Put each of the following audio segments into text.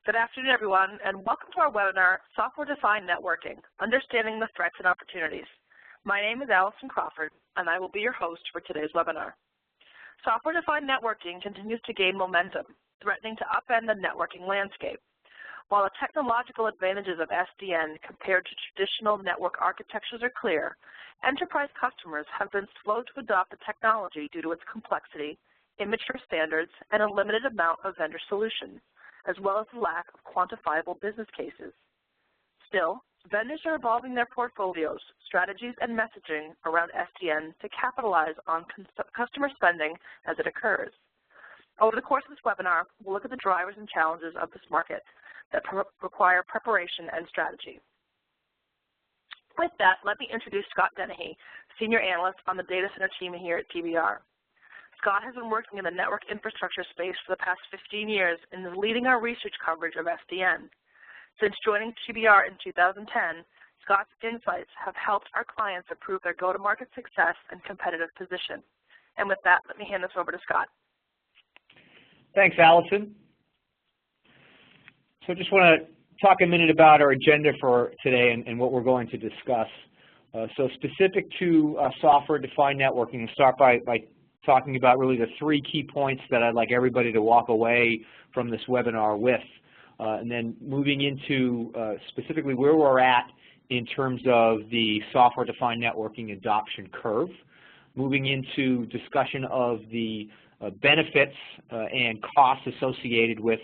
Good afternoon, everyone, and welcome to our webinar, Software-Defined Networking, Understanding the Threats and Opportunities. My name is Allison Crawford, and I will be your host for today's webinar. Software-defined networking continues to gain momentum, threatening to upend the networking landscape. While the technological advantages of SDN compared to traditional network architectures are clear, enterprise customers have been slow to adopt the technology due to its complexity, immature standards, and a limited amount of vendor solutions, as well as the lack of quantifiable business cases. Still, vendors are evolving their portfolios, strategies, and messaging around SDN to capitalize on customer spending as it occurs. Over the course of this webinar, we'll look at the drivers and challenges of this market that require preparation and strategy. With that, let me introduce Scott Dennehy, Senior Analyst on the Data Center team here at TBR. Scott has been working in the network infrastructure space for the past 15 years and is leading our research coverage of SDN. Since joining TBR in 2010, Scott's insights have helped our clients improve their go-to-market success and competitive position. And with that, let me hand this over to Scott. Thanks, Allison. So I just want to talk a minute about our agenda for today and what we're going to discuss. So specific to software-defined networking, we'll start by talking about really the three key points that I'd like everybody to walk away from this webinar with, and then moving into specifically where we're at in terms of the software-defined networking adoption curve, moving into discussion of the benefits and costs associated with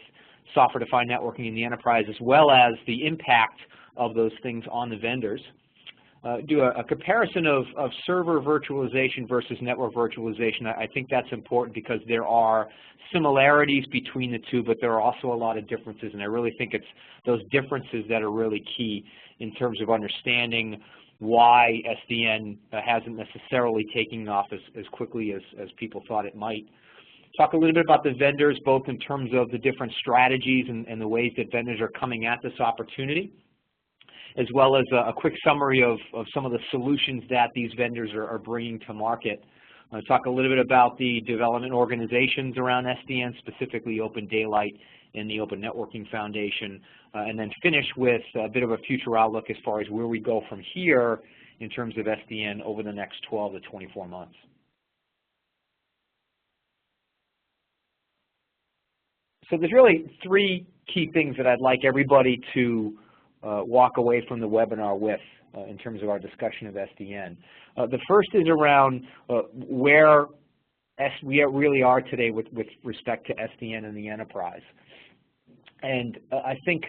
software-defined networking in the enterprise, as well as the impact of those things on the vendors. Do a comparison of server virtualization versus network virtualization. I think that's important because there are similarities between the two, but there are also a lot of differences, and I really think it's those differences that are really key in terms of understanding why SDN hasn't necessarily taken off as quickly as people thought it might. Talk a little bit about the vendors, both in terms of the different strategies and the ways that vendors are coming at this opportunity, as well as a quick summary of some of the solutions that these vendors are bringing to market. Talk a little bit about the development organizations around SDN, specifically Open Daylight and the Open Networking Foundation, and then finish with a bit of a future outlook as far as where we go from here in terms of SDN over the next 12 to 24 months. So there's really three key things that I'd like everybody to walk away from the webinar with in terms of our discussion of SDN. The first is around where we really are today with respect to SDN in the enterprise. And I think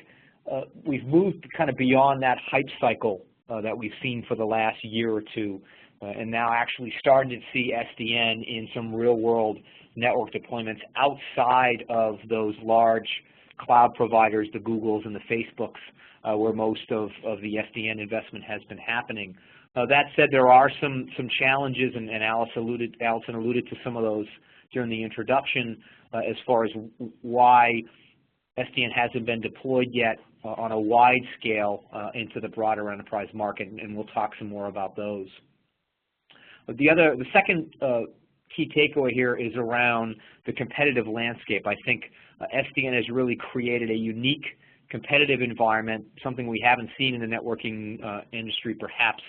we've moved kind of beyond that hype cycle that we've seen for the last year or two, and now actually starting to see SDN in some real-world network deployments outside of those large cloud providers, the Googles and the Facebooks, where most of the SDN investment has been happening. That said, there are some challenges, and Allison alluded to some of those during the introduction as far as why SDN hasn't been deployed yet on a wide scale into the broader enterprise market, and we'll talk some more about those. The second key takeaway here is around the competitive landscape. I think SDN has really created a unique competitive environment, something we haven't seen in the networking industry perhaps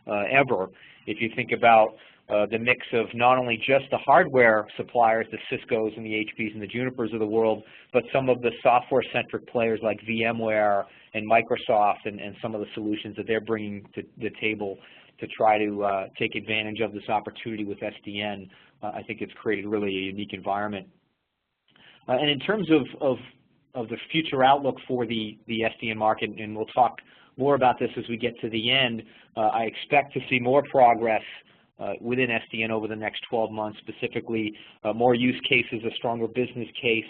ever. If you think about the mix of not only just the hardware suppliers, the Ciscos and the HPs and the Junipers of the world, but some of the software-centric players like VMware and Microsoft and some of the solutions that they're bringing to the table to try to take advantage of this opportunity with SDN. I think it's created really a unique environment. And in terms of the future outlook for the SDN market, and we'll talk more about this as we get to the end, I expect to see more progress within SDN over the next 12 months, specifically more use cases, a stronger business case,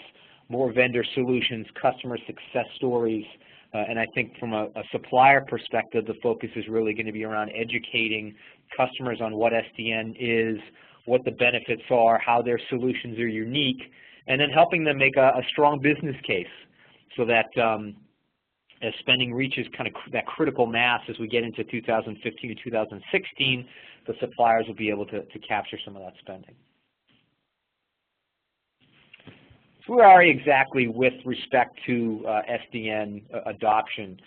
more vendor solutions, customer success stories, and I think from a supplier perspective, the focus is really going to be around educating customers on what SDN is, what the benefits are, how their solutions are unique, and then helping them make a strong business case so that as spending reaches kind of that critical mass as we get into 2015 and 2016, the suppliers will be able to capture some of that spending. So where are you exactly with respect to SDN adoption?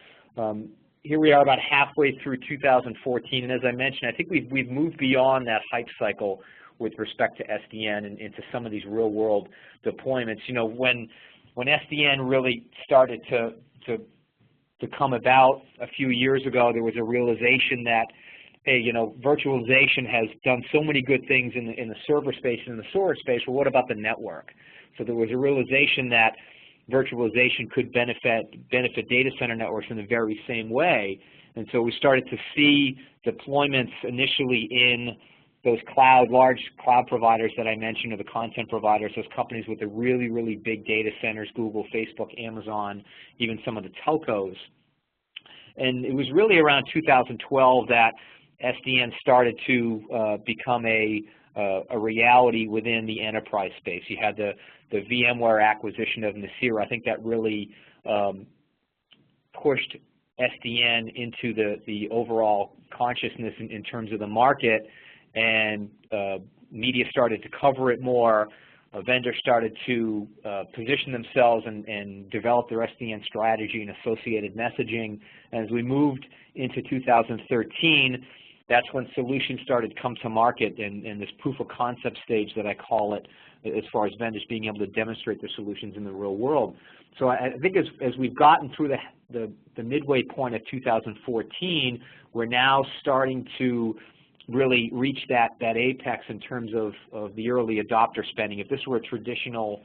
Here we are about halfway through 2014, and as I mentioned, I think we've moved beyond that hype cycle with respect to SDN and into some of these real-world deployments. You know, when SDN really started to come about a few years ago, there was a realization that, hey, you know, virtualization has done so many good things in the server space and in the storage space. Well, what about the network? So there was a realization that virtualization could benefit data center networks in the very same way. And so we started to see deployments initially in those large cloud providers that I mentioned, or the content providers, those companies with the really, really big data centers, Google, Facebook, Amazon, even some of the telcos. And it was really around 2012 that SDN started to become a reality within the enterprise space. You had the VMware acquisition of Nicira. I think that really pushed SDN into the overall consciousness in terms of the market, and media started to cover it more. Vendors started to position themselves and develop their SDN strategy and associated messaging. And as we moved into 2013, that's when solutions started to come to market in this proof of concept stage that I call it, as far as vendors being able to demonstrate their solutions in the real world. So I think as we've gotten through the midway point of 2014, we're now starting to really reach that apex in terms of the early adopter spending. If this were a traditional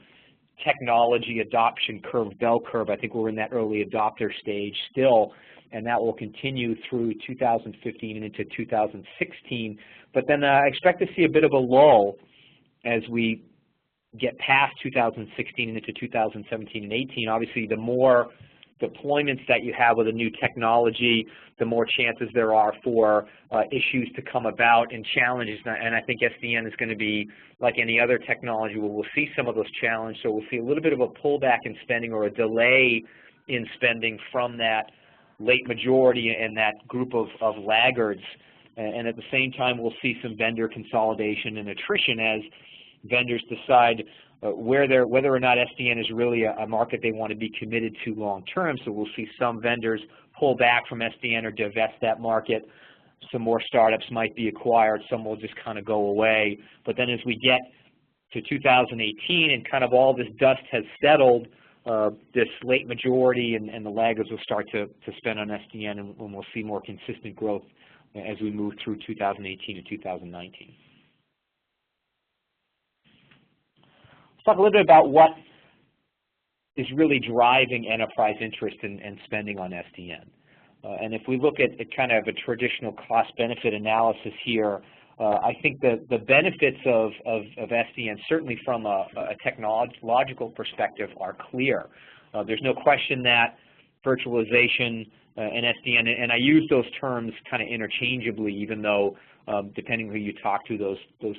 technology adoption curve, bell curve, I think we're in that early adopter stage still, and that will continue through 2015 and into 2016. But then I expect to see a bit of a lull as we get past 2016 and into 2017 and 18. Obviously, the more deployments that you have with a new technology, the more chances there are for issues to come about and challenges. And I think SDN is going to be like any other technology where we'll see some of those challenges. So we'll see a little bit of a pullback in spending or a delay in spending from that late majority and that group of laggards. And at the same time, we'll see some vendor consolidation and attrition as vendors decide whether or not SDN is really a market they want to be committed to long term. So we'll see some vendors pull back from SDN or divest that market. Some more startups might be acquired. Some will just kind of go away. But then as we get to 2018 and kind of all this dust has settled, this late majority and the laggards will start to spend on SDN, and we'll see more consistent growth as we move through 2018 and 2019. Let's talk a little bit about what is really driving enterprise interest and spending on SDN. And if we look at kind of a traditional cost-benefit analysis here, I think the benefits of SDN, certainly from a technological perspective, are clear. There's no question that virtualization and SDN, and I use those terms kind of interchangeably, even though depending who you talk to, those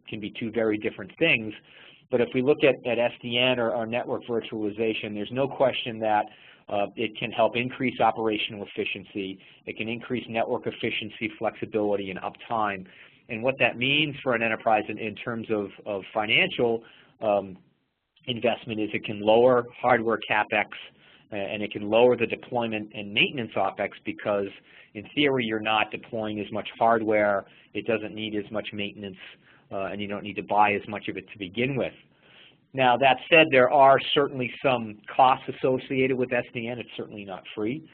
can be two very different things. But if we look at SDN or network virtualization, there's no question that it can help increase operational efficiency. It can increase network efficiency, flexibility, and uptime. And what that means for an enterprise in terms of financial investment is it can lower hardware CapEx, and it can lower the deployment and maintenance OpEx, because in theory you're not deploying as much hardware, it doesn't need as much maintenance, and you don't need to buy as much of it to begin with. Now, that said, there are certainly some costs associated with SDN. It's certainly not free.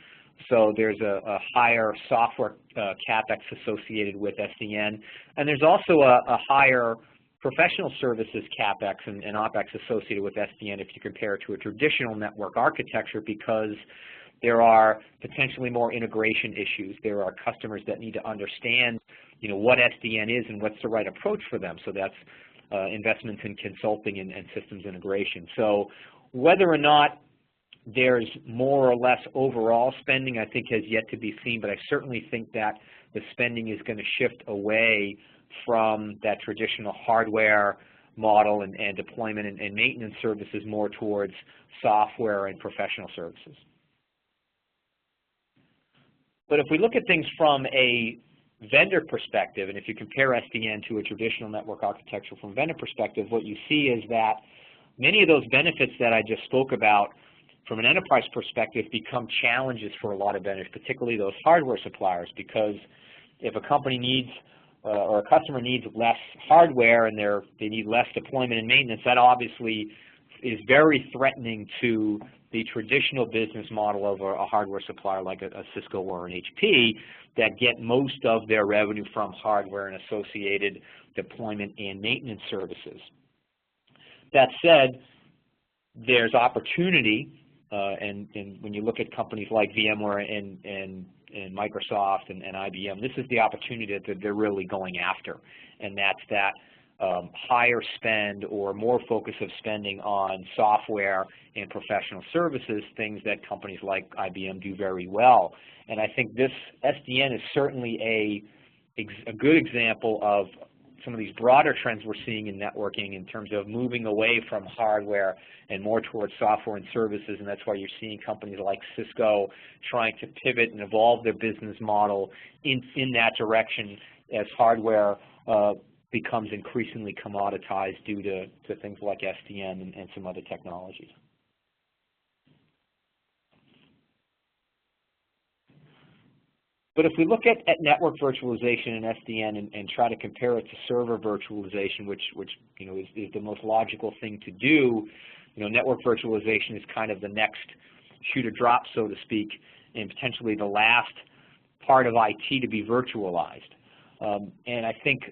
So there's a higher software CapEx associated with SDN. And there's also a higher professional services CapEx and OpEx associated with SDN if you compare it to a traditional network architecture, because there are potentially more integration issues. There are customers that need to understand, what SDN is and what's the right approach for them. So that's investments in consulting and systems integration. So whether or not there's more or less overall spending, I think has yet to be seen, but I certainly think that the spending is going to shift away from that traditional hardware model and deployment and maintenance services more towards software and professional services. But if we look at things from a vendor perspective, and if you compare SDN to a traditional network architecture from vendor perspective, what you see is that many of those benefits that I just spoke about from an enterprise perspective become challenges for a lot of vendors, particularly those hardware suppliers, because if a company needs or a customer needs less hardware and they need less deployment and maintenance, that obviously is very threatening to the traditional business model of a hardware supplier like a Cisco or an HP that get most of their revenue from hardware and associated deployment and maintenance services. That said, there's opportunity, and when you look at companies like VMware and Microsoft and IBM, this is the opportunity that they're really going after, and that's that higher spend or more focus of spending on software and professional services, things that companies like IBM do very well. And I think this SDN is certainly a good example of some of these broader trends we're seeing in networking in terms of moving away from hardware and more towards software and services, and that's why you're seeing companies like Cisco trying to pivot and evolve their business model in that direction as hardware becomes increasingly commoditized due to things like SDN and some other technologies. But if we look at network virtualization and SDN and try to compare it to server virtualization, which is the most logical thing to do, network virtualization is kind of the next shoe to drop, so to speak, and potentially the last part of IT to be virtualized. And I think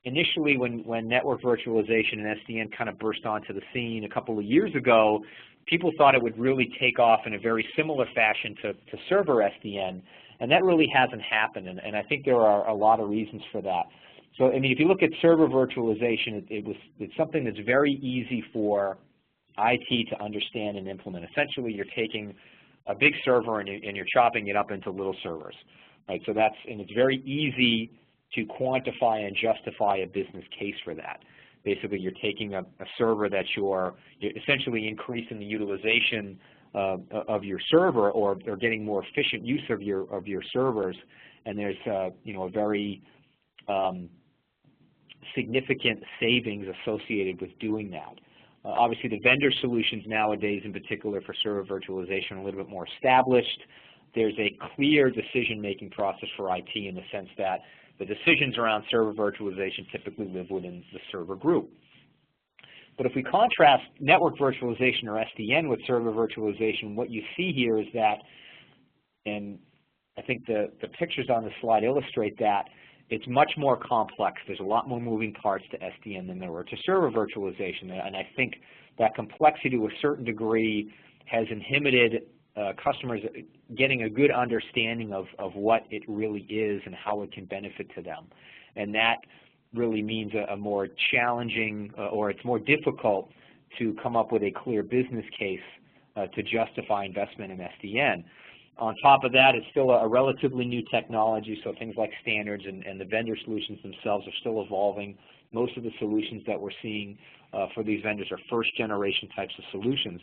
initially when network virtualization and SDN kind of burst onto the scene a couple of years ago, people thought it would really take off in a very similar fashion to server SDN, and that really hasn't happened, and I think there are a lot of reasons for that. So, I mean, if you look at server virtualization, it's something that's very easy for IT to understand and implement. Essentially, you're taking a big server and you're chopping it up into little servers, right? So and it's very easy to quantify and justify a business case for that. Basically, you're taking a server that you're essentially increasing the utilization of your server or getting more efficient use of your servers, and there's a very significant savings associated with doing that. Obviously, the vendor solutions nowadays, in particular for server virtualization, are a little bit more established. There's a clear decision-making process for IT in the sense that the decisions around server virtualization typically live within the server group. But if we contrast network virtualization or SDN with server virtualization, what you see here is that, and I think the pictures on the slide illustrate that, it's much more complex. There's a lot more moving parts to SDN than there were to server virtualization, and I think that complexity to a certain degree has inhibited customers getting a good understanding of what it really is and how it can benefit to them. And that really means a more challenging, or it's more difficult to come up with a clear business case to justify investment in SDN. On top of that, it's still a relatively new technology, so things like standards and the vendor solutions themselves are still evolving. Most of the solutions that we're seeing for these vendors are first-generation types of solutions.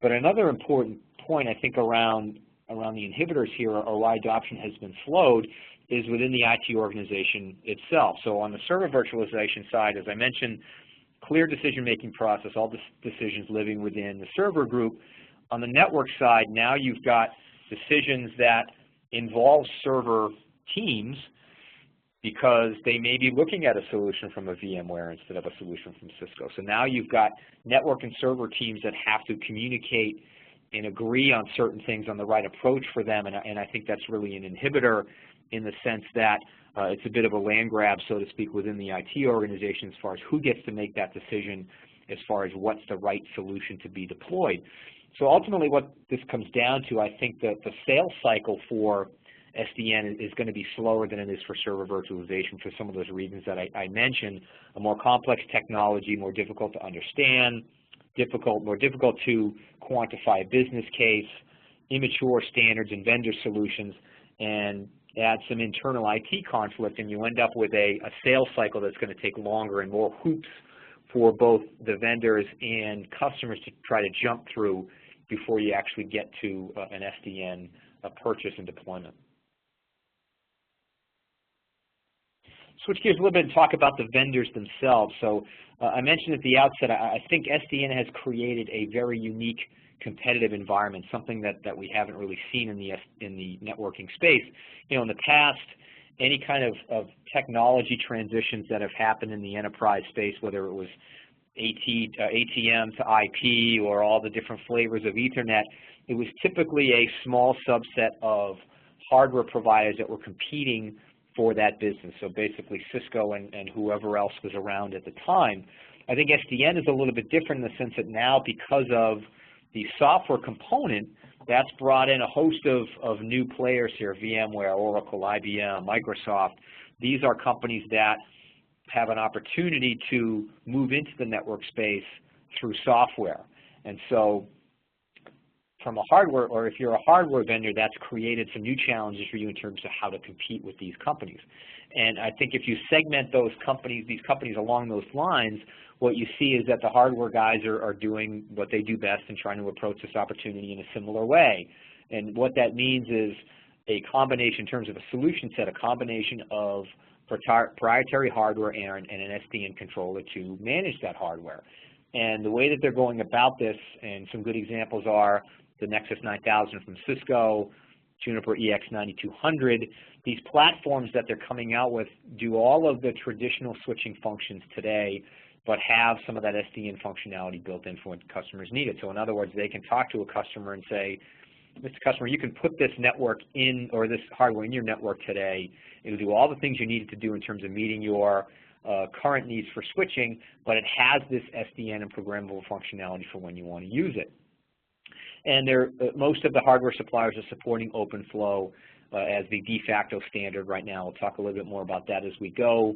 But another important point, I think, around the inhibitors here, or why adoption has been slowed, is within the IT organization itself. So on the server virtualization side, as I mentioned, clear decision-making process, all the decisions living within the server group. On the network side, now you've got decisions that involve server teams because they may be looking at a solution from a VMware instead of a solution from Cisco. So now you've got network and server teams that have to communicate and agree on certain things on the right approach for them, and I think that's really an inhibitor in the sense that it's a bit of a land grab, so to speak, within the IT organization as far as who gets to make that decision as far as what's the right solution to be deployed. So ultimately what this comes down to, I think that the sales cycle for SDN is going to be slower than it is for server virtualization for some of those reasons that I mentioned. A more complex technology, more difficult to understand, more difficult to quantify a business case, immature standards and vendor solutions, and add some internal IT conflict, and you end up with a sales cycle that's going to take longer and more hoops for both the vendors and customers to try to jump through before you actually get to an SDN purchase and deployment. switch gears a little bit and talk about the vendors themselves. So I mentioned at the outset, I think SDN has created a very unique competitive environment, something that we haven't really seen in the networking space. You know, in the past, any kind of technology transitions that have happened in the enterprise space, whether it was ATM to IP or all the different flavors of Ethernet, it was typically a small subset of hardware providers that were competing for that business, so basically Cisco and whoever else was around at the time. I think SDN is a little bit different in the sense that now, because of the software component, that's brought in a host of new players here, VMware, Oracle, IBM, Microsoft. These are companies that have an opportunity to move into the network space through software. And so from a hardware, or if you're a hardware vendor, that's created some new challenges for you in terms of how to compete with these companies. And I think if you segment these companies along those lines, what you see is that the hardware guys are doing what they do best and trying to approach this opportunity in a similar way. And what that means is a combination, in terms of a solution set, a combination of proprietary hardware and an SDN controller to manage that hardware. And the way that they're going about this, and some good examples are the Nexus 9000 from Cisco, Juniper EX9200, these platforms that they're coming out with do all of the traditional switching functions today, but have some of that SDN functionality built in for when customers need it. So in other words, they can talk to a customer and say, Mr. Customer, you can put this network in, or this hardware in your network today. It'll do all the things you need it to do in terms of meeting your current needs for switching, but it has this SDN and programmable functionality for when you want to use it. And most of the hardware suppliers are supporting OpenFlow as the de facto standard right now. We'll talk a little bit more about that as we go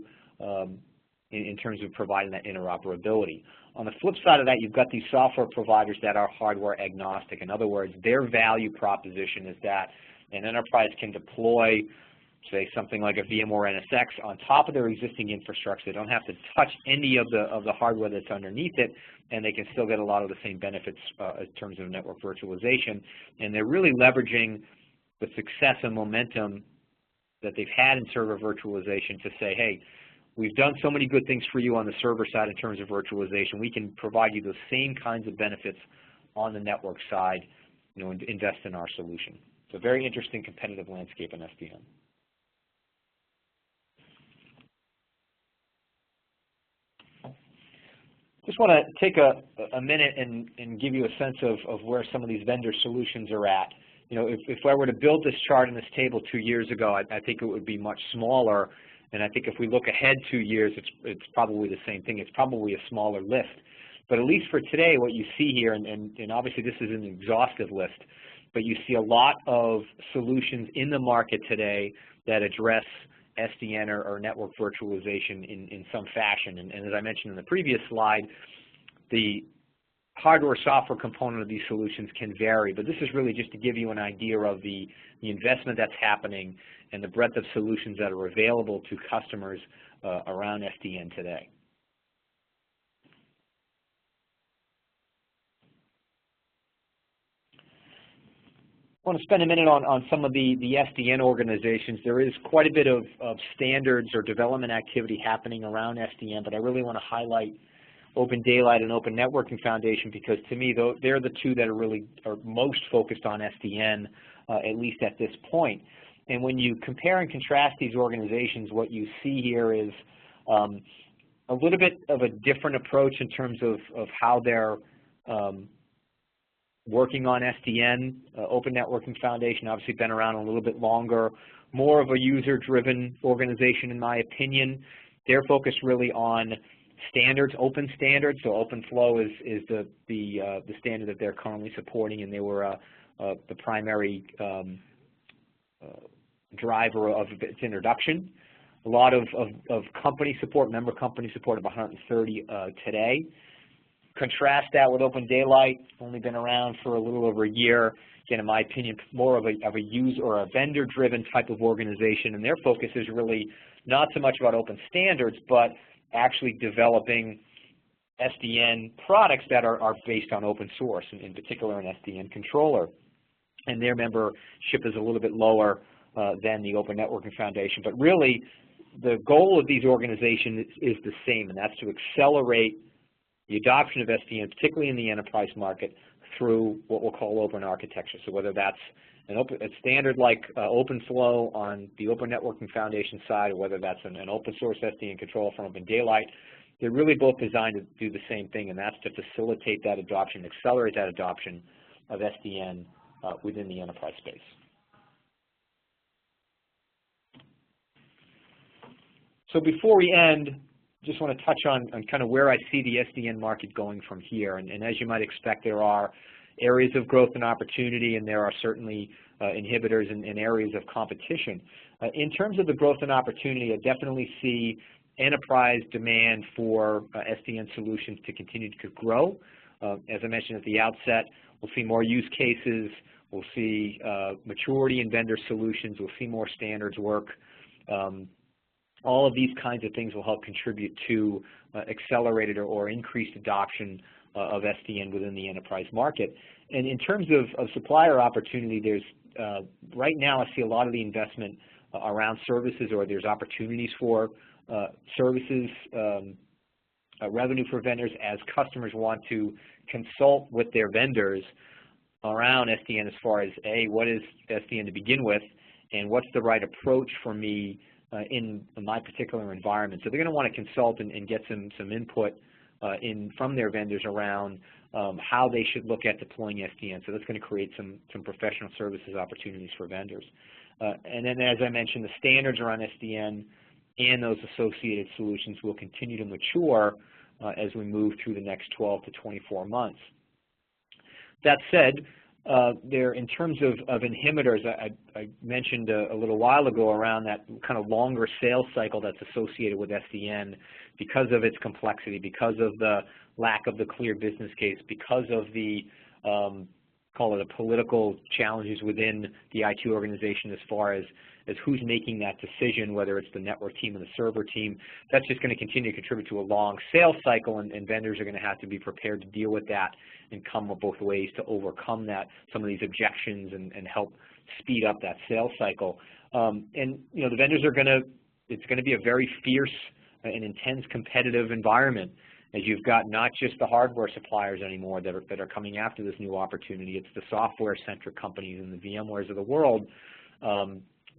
in terms of providing that interoperability. On the flip side of that, you've got these software providers that are hardware agnostic. In other words, their value proposition is that an enterprise can deploy, say, something like a VMware NSX on top of their existing infrastructure. They don't have to touch any of the hardware that's underneath it, and they can still get a lot of the same benefits in terms of network virtualization. And they're really leveraging the success and momentum that they've had in server virtualization to say, hey, we've done so many good things for you on the server side in terms of virtualization. We can provide you those same kinds of benefits on the network side, and invest in our solution. So very interesting competitive landscape in SDN. Just want to take a minute and give you a sense of where some of these vendor solutions are at. If I were to build this chart in this table 2 years ago, I think it would be much smaller. And I think if we look ahead 2 years, it's probably the same thing. It's probably a smaller list. But at least for today, what you see here, and obviously this is an exhaustive list, but you see a lot of solutions in the market today that address SDN or network virtualization in some fashion. And as I mentioned in the previous slide, the hardware-software component of these solutions can vary, but this is really just to give you an idea of the investment that's happening and the breadth of solutions that are available to customers around SDN today. I want to spend a minute on some of the SDN organizations. There is quite a bit of standards or development activity happening around SDN, but I really want to highlight Open Daylight and Open Networking Foundation because to me they're the two that are most focused on SDN, at least at this point. And when you compare and contrast these organizations, what you see here is a little bit of a different approach in terms of how they're working on SDN. Open Networking Foundation obviously been around a little bit longer, more of a user-driven organization in my opinion. They're focused really on standards, open standards. So OpenFlow is the standard that they're currently supporting, and they were the primary driver of its introduction. A lot of company support, member company support of 130 today. Contrast that with Open Daylight, only been around for a little over a year. Again, in my opinion, more of a user or a vendor-driven type of organization, and their focus is really not so much about open standards, but actually developing SDN products that are based on open source, in particular an SDN controller. And their membership is a little bit lower than the Open Networking Foundation, but really the goal of these organizations is the same, and that's to accelerate the adoption of SDN, particularly in the enterprise market, through what we'll call open architecture. So whether that's a standard like OpenFlow on the Open Networking Foundation side, or whether that's an open source SDN controller from Open Daylight, they're really both designed to do the same thing, and that's to facilitate that adoption, accelerate that adoption of SDN within the enterprise space. So before we end, just want to touch on kind of where I see the SDN market going from here. And as you might expect, there are areas of growth and opportunity, and there are certainly inhibitors and areas of competition. In terms of the growth and opportunity, I definitely see enterprise demand for SDN solutions to continue to grow. As I mentioned at the outset, we'll see more use cases, we'll see maturity in vendor solutions, we'll see more standards work. All of these kinds of things will help contribute to accelerated or increased adoption of SDN within the enterprise market. And in terms of supplier opportunity, there's right now I see a lot of the investment around services, or there's opportunities for services revenue for vendors as customers want to consult with their vendors around SDN as far as, A, what is SDN to begin with, and what's the right approach for me in my particular environment. So they're going to want to consult and get some input from their vendors around how they should look at deploying SDN. So that's going to create some professional services opportunities for vendors. And then, as I mentioned, the standards around SDN and those associated solutions will continue to mature as we move through the next 12 to 24 months. That said, in terms of inhibitors, I mentioned a little while ago around that kind of longer sales cycle that's associated with SDN because of its complexity, because of the lack of the clear business case, because of the call it political challenges within the IT organization as far as who's making that decision, whether it's the network team or the server team. That's just going to continue to contribute to a long sales cycle, and vendors are going to have to be prepared to deal with that and come up with ways to overcome that, some of these objections, and help speed up that sales cycle. And you know, the vendors are going to, it's going to be a very fierce and intense competitive environment, as you've got not just the hardware suppliers anymore that are coming after this new opportunity. It's the software-centric companies and the VMwares of the world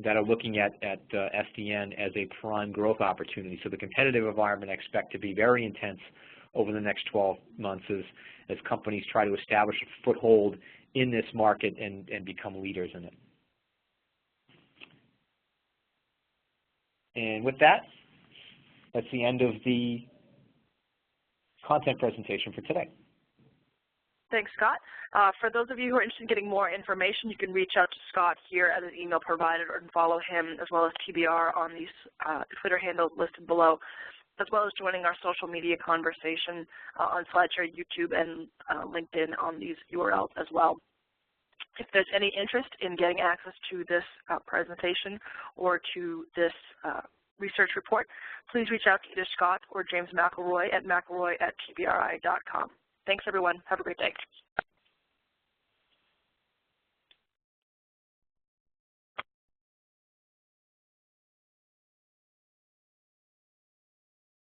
that are looking at SDN as a prime growth opportunity. So the competitive environment I expect to be very intense over the next 12 months as companies try to establish a foothold in this market and become leaders in it. And with that, that's the end of the content presentation for today. Thanks, Scott. For those of you who are interested in getting more information, you can reach out to Scott here at his email provided, or follow him as well as TBR on these Twitter handles listed below, as well as joining our social media conversation on SlideShare, YouTube, and LinkedIn on these URLs as well. If there's any interest in getting access to this presentation or to this research report, please reach out to either Scott or James McElroy at mcelroy@tbri.com. Thanks, everyone. Have a great day.